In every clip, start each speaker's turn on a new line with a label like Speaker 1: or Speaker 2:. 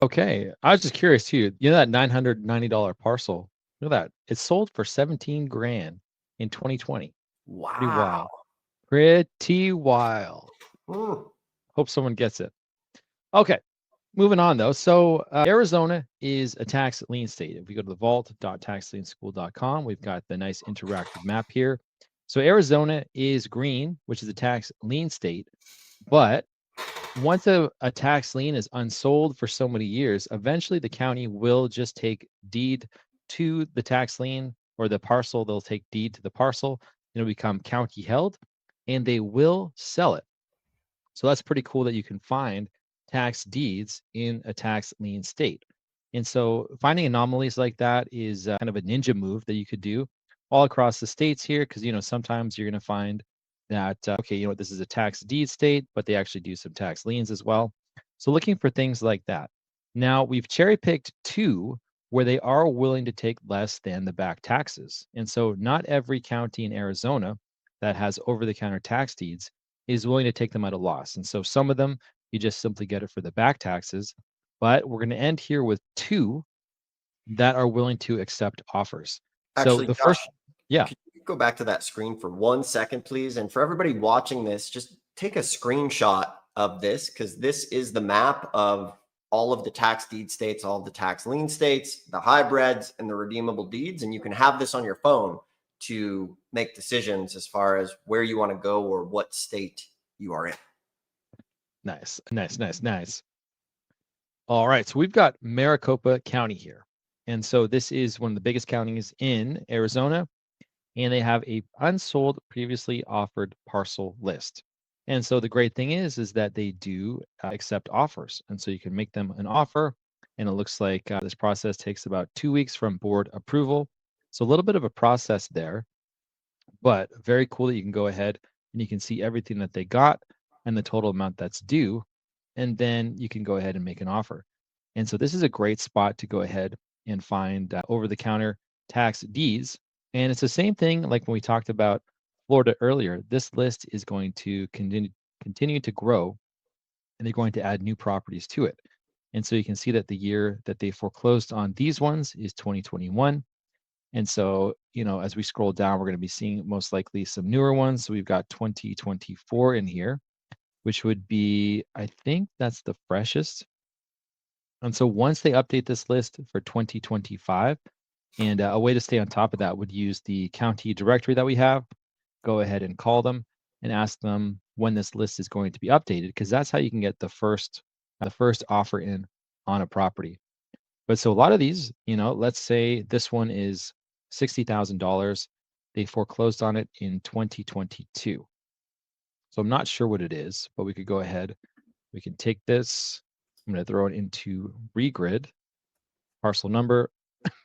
Speaker 1: Okay. I was just curious too. You know that $990 parcel? You know that it sold for 17 grand in 2020. Pretty
Speaker 2: Wow.
Speaker 1: wild. Pretty wild.
Speaker 2: Hmm.
Speaker 1: Hope someone gets it. Okay. Moving on though. So Arizona is a tax lien state. If we go to the vault.taxlienschool.com, we've got the nice interactive map here. So Arizona is green, which is a tax lien state, but once a tax lien is unsold for so many years, eventually the county will just take deed to the tax lien or the parcel. They'll take deed to the parcel. It'll become county held and they will sell it. So that's pretty cool that you can find tax deeds in a tax lien state. And so finding anomalies like that is kind of a ninja move that you could do all across the states here because sometimes you're going to find that okay, this is a tax deed state, but they actually do some tax liens as well. So looking for things like that. Now we've cherry picked two where they are willing to take less than the back taxes. And so not every county in Arizona that has over the counter tax deeds is willing to take them at a loss. And so some of them, you just simply get it for the back taxes. But we're going to end here with two that are willing to accept offers. So
Speaker 2: Actually,
Speaker 1: the
Speaker 2: Josh,
Speaker 1: first, yeah,
Speaker 2: could you go back to that screen for 1 second, please? And for everybody watching this, just take a screenshot of this because this is the map of all of the tax deed states, all of the tax lien states, the hybrids, and the redeemable deeds. And you can have this on your phone to make decisions as far as where you want to go or what state you are in.
Speaker 1: nice, nice, nice, nice. All right, so we've got Maricopa County here. And so this is one of the biggest counties in Arizona, and they have a unsold previously offered parcel list. And so the great thing is that they do accept offers. And so you can make them an offer, and it looks like this process takes about 2 weeks from board approval. So a little bit of a process there, but very cool that you can go ahead and you can see everything that they got and the total amount that's due. And then you can go ahead and make an offer. And so this is a great spot to go ahead and find over the counter tax deeds. And it's the same thing like when we talked about Florida earlier. This list is going to continue to grow and they're going to add new properties to it. And so you can see that the year that they foreclosed on these ones is 2021. And so, as we scroll down, we're going to be seeing most likely some newer ones. So we've got 2024 in here, which would be, I think that's the freshest. And so once they update this list for 2025, and a way to stay on top of that would use the county directory that we have, go ahead and call them and ask them when this list is going to be updated, because that's how you can get the first offer in on a property. But so a lot of these, let's say this one is $60,000. They foreclosed on it in 2022. So I'm not sure what it is, but we could go ahead. We can take this. I'm going to throw it into regrid parcel number.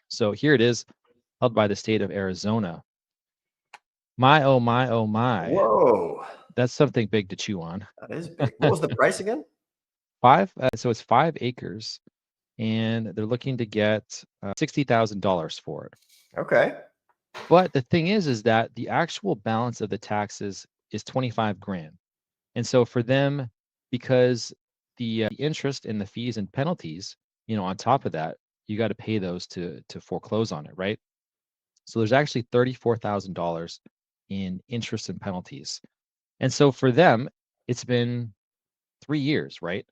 Speaker 1: So here it is, held by the state of Arizona. My, oh, my, oh, my.
Speaker 2: Whoa,
Speaker 1: That's something big to chew on.
Speaker 2: that is big. What was the price again?
Speaker 1: So it's 5 acres, and they're looking to get $60,000 for it.
Speaker 2: Okay.
Speaker 1: But the thing is that the actual balance of the taxes is 25 grand. And so for them, because the interest and the fees and penalties, on top of that, you got to pay those to foreclose on it, right? So there's actually $34,000 in interest and penalties. And so for them, it's been 3 years, right?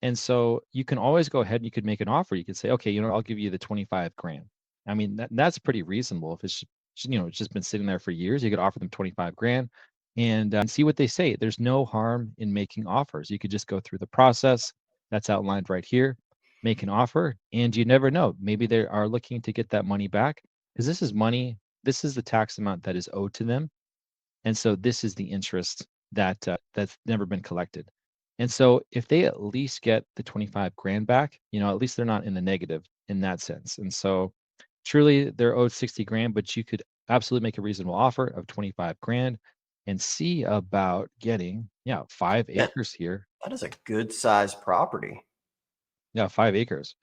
Speaker 1: And so you can always go ahead and you could make an offer. You could say, okay, I'll give you the 25 grand. I mean, that's pretty reasonable. If it's just been sitting there for years, you could offer them 25 grand and see what they say. There's no harm in making offers. You could just go through the process that's outlined right here, make an offer, and you never know. Maybe they are looking to get that money back because this is money. This is the tax amount that is owed to them. And so this is the interest that's never been collected. And so if they at least get the 25 grand back, at least they're not in the negative in that sense. And so truly they're owed 60 grand, but you could absolutely make a reasonable offer of 25 grand and see about getting, 5
Speaker 2: Yeah,
Speaker 1: acres here.
Speaker 2: that is a good sized property.
Speaker 1: Yeah, 5 acres.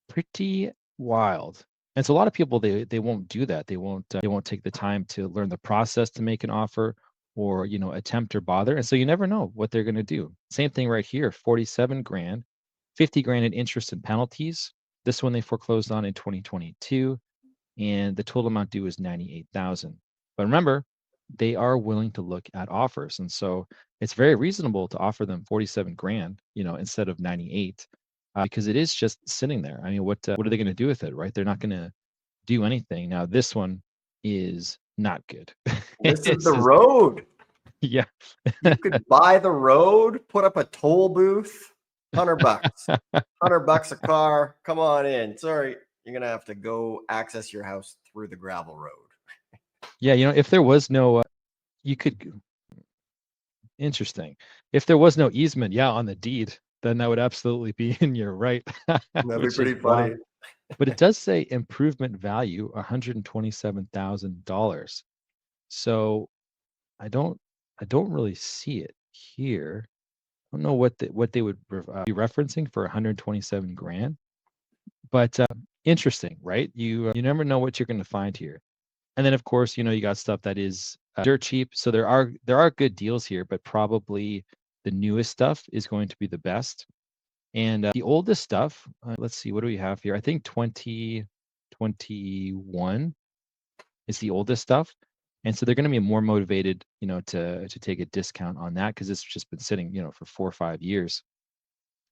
Speaker 1: Pretty wild. And so a lot of people they won't do that. They won't take the time to learn the process to make an offer or attempt or bother. And so you never know what they're going to do. Same thing right here, 47 grand. 50 grand in interest and penalties. This one they foreclosed on in 2022, and the total amount due is 98,000. But remember, they are willing to look at offers, and so it's very reasonable to offer them 47 grand, instead of 98, because it is just sitting there. I mean, what are they going to do with it, right? They're not going to do anything. Now, this one is not good.
Speaker 2: This is
Speaker 1: This
Speaker 2: the road.
Speaker 1: Yeah.
Speaker 2: You could buy the road, put up a toll booth, $100, $100 a car. Come on in. Sorry, you're going to have to go access your house through the gravel road.
Speaker 1: Yeah, if there was no, you could. Interesting. If there was no easement, on the deed, then that would absolutely be in your right.
Speaker 2: That'd be
Speaker 1: which is
Speaker 2: pretty
Speaker 1: wild.
Speaker 2: funny.
Speaker 1: But it does say improvement value $127,000. So I don't really see it here. I don't know what they would be referencing for 127 grand. But interesting, right? You never know what you're going to find here. And then of course, you got stuff that is dirt cheap. So there are good deals here, but probably the newest stuff is going to be the best. And the oldest stuff, let's see, what do we have here? I think 2021 is the oldest stuff. And so they're going to be more motivated, to take a discount on that because it's just been sitting, for 4 or 5 years.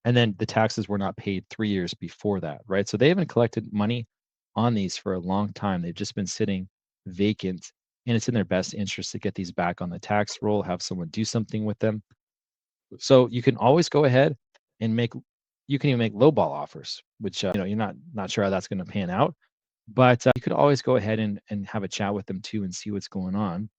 Speaker 1: And then the taxes were not paid 3 years before that, right? So they haven't collected money on these for a long time. They've just been sitting vacant, and it's in their best interest to get these back on the tax roll, have someone do something with them. So you can always go ahead and you can even make lowball offers, which you're not sure how that's going to pan out, but you could always go ahead and have a chat with them too and see what's going on.